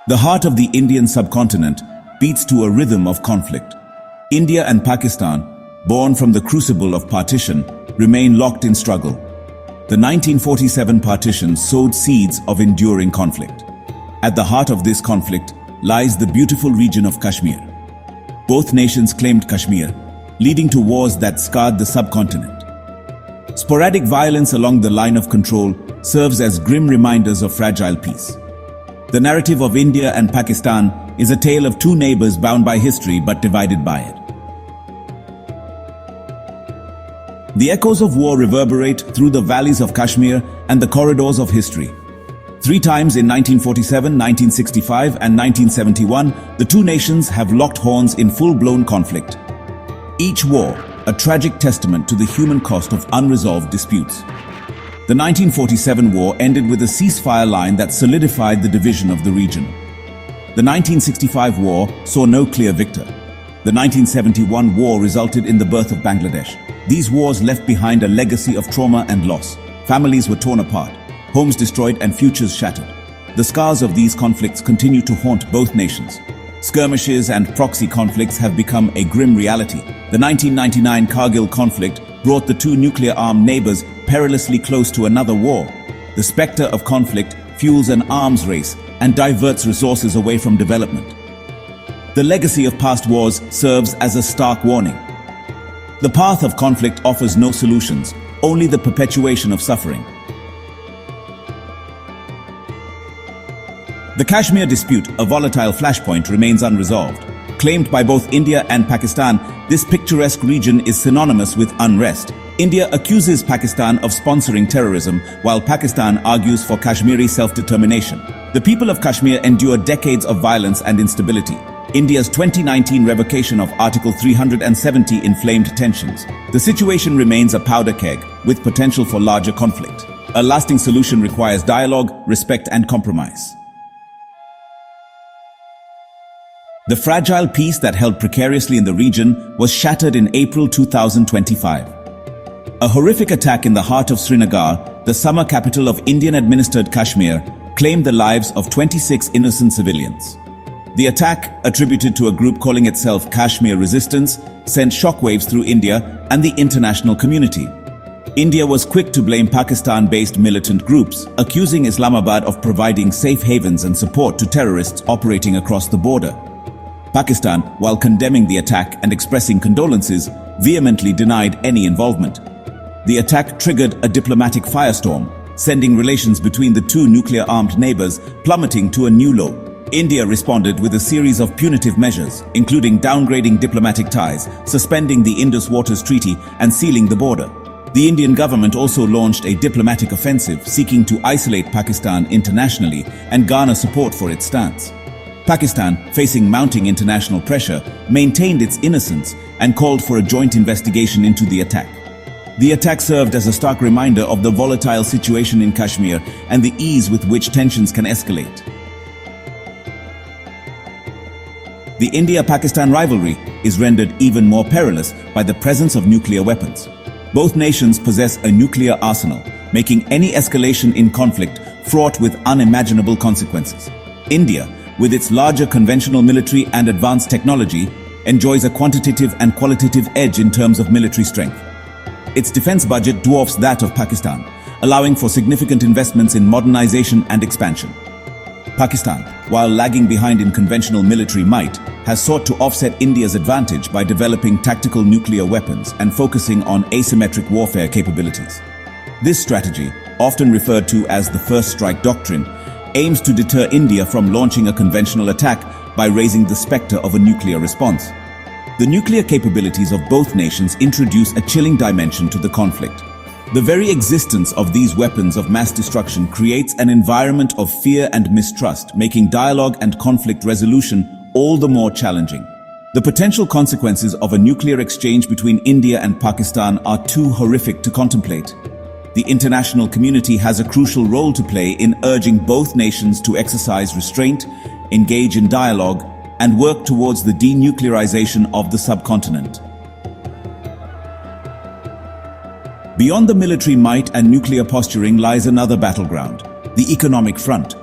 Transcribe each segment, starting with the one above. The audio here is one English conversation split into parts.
The heart of the Indian subcontinent beats to a rhythm of conflict. India and Pakistan, born from the crucible of partition, remain locked in struggle. The 1947 partition sowed seeds of enduring conflict. At the heart of this conflict lies the beautiful region of Kashmir. Both nations claimed Kashmir, leading to wars that scarred the subcontinent. Sporadic violence along the line of control serves as grim reminders of fragile peace. The narrative of India and Pakistan is a tale of two neighbors bound by history but divided by it. The echoes of war reverberate through the valleys of Kashmir and the corridors of history. 3 times in 1947, 1965 and 1971, the two nations have locked horns in full-blown conflict. Each war, a tragic testament to the human cost of unresolved disputes. The 1947 war ended with a ceasefire line that solidified the division of the region. The 1965 war saw no clear victor. The 1971 war resulted in the birth of Bangladesh. These wars left behind a legacy of trauma and loss. Families were torn apart, homes destroyed and futures shattered. The scars of these conflicts continue to haunt both nations. Skirmishes and proxy conflicts have become a grim reality. The 1999 Kargil conflict brought the two nuclear-armed neighbors perilously close to another war. The specter of conflict fuels an arms race and diverts resources away from development. The legacy of past wars serves as a stark warning. The path of conflict offers no solutions, only the perpetuation of suffering. The Kashmir dispute, a volatile flashpoint, remains unresolved. Claimed by both India and Pakistan, this picturesque region is synonymous with unrest. India accuses Pakistan of sponsoring terrorism, while Pakistan argues for Kashmiri self-determination. The people of Kashmir endure decades of violence and instability. India's 2019 revocation of Article 370 inflamed tensions. The situation remains a powder keg, with potential for larger conflict. A lasting solution requires dialogue, respect and compromise. The fragile peace that held precariously in the region was shattered in April 2025. A horrific attack in the heart of Srinagar, the summer capital of Indian-administered Kashmir, claimed the lives of 26 innocent civilians. The attack, attributed to a group calling itself Kashmir Resistance, sent shockwaves through India and the international community. India was quick to blame Pakistan-based militant groups, accusing Islamabad of providing safe havens and support to terrorists operating across the border. Pakistan, while condemning the attack and expressing condolences, vehemently denied any involvement. The attack triggered a diplomatic firestorm, sending relations between the two nuclear-armed neighbors plummeting to a new low. India responded with a series of punitive measures, including downgrading diplomatic ties, suspending the Indus Waters Treaty, and sealing the border. The Indian government also launched a diplomatic offensive seeking to isolate Pakistan internationally and garner support for its stance. Pakistan, facing mounting international pressure, maintained its innocence and called for a joint investigation into the attack. The attack served as a stark reminder of the volatile situation in Kashmir and the ease with which tensions can escalate. The India-Pakistan rivalry is rendered even more perilous by the presence of nuclear weapons. Both nations possess a nuclear arsenal, making any escalation in conflict fraught with unimaginable consequences. India, with its larger conventional military and advanced technology, enjoys a quantitative and qualitative edge in terms of military strength. Its defense budget dwarfs that of Pakistan, allowing for significant investments in modernization and expansion. Pakistan, while lagging behind in conventional military might, has sought to offset India's advantage by developing tactical nuclear weapons and focusing on asymmetric warfare capabilities. This strategy, often referred to as the First Strike Doctrine, aims to deter India from launching a conventional attack by raising the specter of a nuclear response. The nuclear capabilities of both nations introduce a chilling dimension to the conflict. The very existence of these weapons of mass destruction creates an environment of fear and mistrust, making dialogue and conflict resolution all the more challenging. The potential consequences of a nuclear exchange between India and Pakistan are too horrific to contemplate. The international community has a crucial role to play in urging both nations to exercise restraint, engage in dialogue, and work towards the denuclearization of the subcontinent. Beyond the military might and nuclear posturing lies another battleground, the economic front.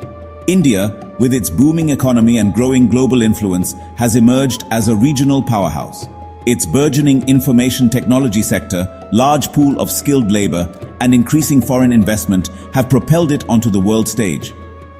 India, with its booming economy and growing global influence, has emerged as a regional powerhouse. Its burgeoning information technology sector, large pool of skilled labor, and increasing foreign investment have propelled it onto the world stage.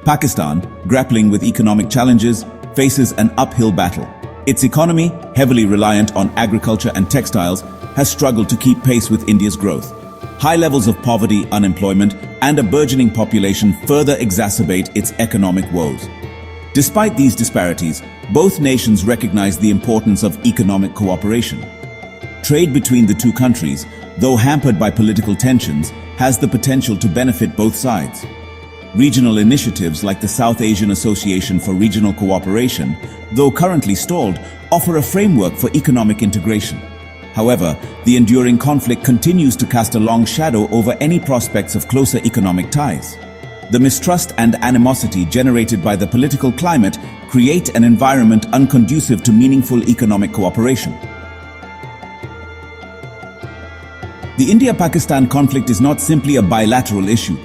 Pakistan, grappling with economic challenges, faces an uphill battle. Its economy, heavily reliant on agriculture and textiles, has struggled to keep pace with India's growth. High levels of poverty, unemployment, and a burgeoning population further exacerbate its economic woes. Despite these disparities, both nations recognize the importance of economic cooperation. Trade between the two countries, though hampered by political tensions, has the potential to benefit both sides. Regional initiatives like the South Asian Association for Regional Cooperation, though currently stalled, offer a framework for economic integration. However, the enduring conflict continues to cast a long shadow over any prospects of closer economic ties. The mistrust and animosity generated by the political climate create an environment unconducive to meaningful economic cooperation. The India-Pakistan conflict is not simply a bilateral issue.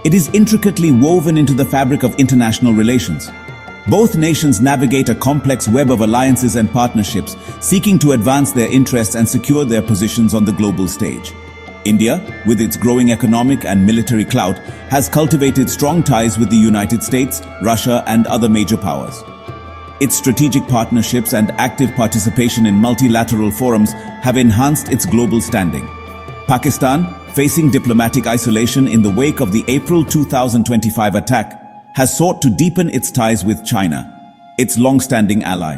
It is intricately woven into the fabric of international relations. Both nations navigate a complex web of alliances and partnerships, seeking to advance their interests and secure their positions on the global stage. India, with its growing economic and military clout, has cultivated strong ties with the United States, Russia, and other major powers. Its strategic partnerships and active participation in multilateral forums have enhanced its global standing. Pakistan, facing diplomatic isolation in the wake of the April 2025 attack, has sought to deepen its ties with China, its long-standing ally.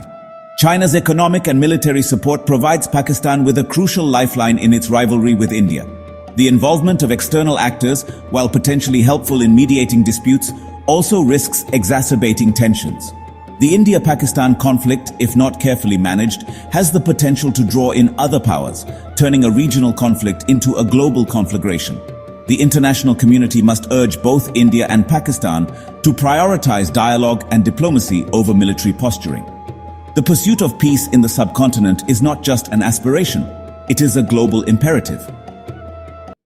China's economic and military support provides Pakistan with a crucial lifeline in its rivalry with India. The involvement of external actors, while potentially helpful in mediating disputes, also risks exacerbating tensions. The India-Pakistan conflict, if not carefully managed, has the potential to draw in other powers, turning a regional conflict into a global conflagration. The international community must urge both India and Pakistan to prioritize dialogue and diplomacy over military posturing. The pursuit of peace in the subcontinent is not just an aspiration, it is a global imperative.